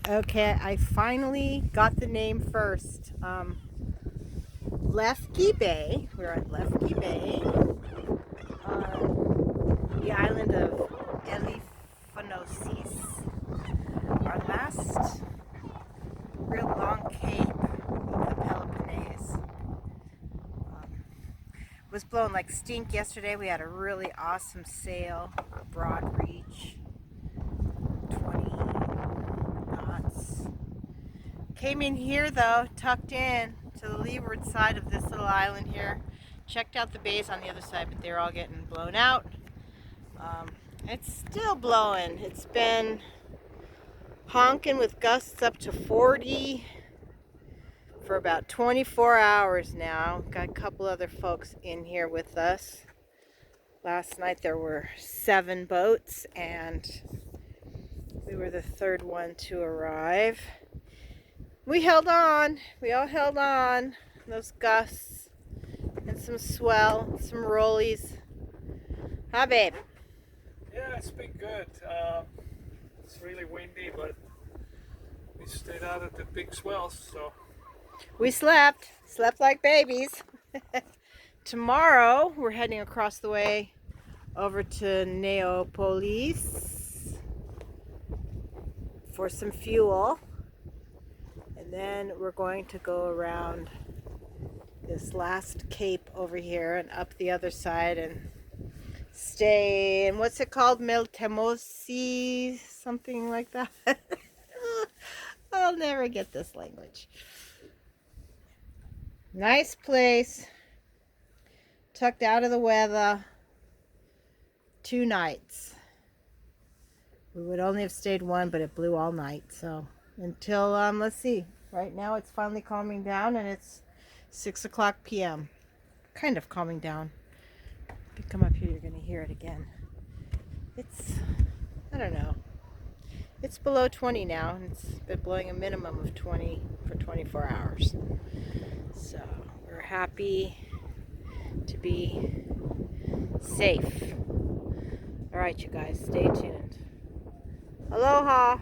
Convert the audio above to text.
Okay, I finally got the name first. Levki Bay. We're at Levki Bay on the island of Elafónisos. Our last real long cape of the Peloponnese. It was blowing like stink yesterday. We had a really awesome sail, broad reach, 20 knots. Came in here though, tucked in to the leeward side of this little island here. Checked out the bays on the other side, but they're all getting blown out. It's still blowing. It's been honking with gusts up to 40 for about 24 hours now. Got a couple other folks in here with us. Last night there were 7 boats and we were the third one to arrive. We held on. We all held on. Those gusts and some swell, some rollies. Hi, babe. Yeah, it's been good. It's really windy, but we stayed out at the big swells, so. We slept like babies. Tomorrow we're heading across the way over to Neapolis for some fuel, and then we're going to go around this last cape over here and up the other side and stay in, what's it called, Meltemosi, something like that. I'll never get this language. Nice place, tucked out of the weather. 2 nights. We would only have stayed 1, but it blew all night. So until let's see. Right now it's finally calming down, and it's 6:00 p.m. Kind of calming down. If you come up here, you're going to hear it again. It's, I don't know. It's below 20 now, and it's been blowing a minimum of 20 for 24 hours. So we're happy to be safe. All right, you guys, stay tuned. Aloha.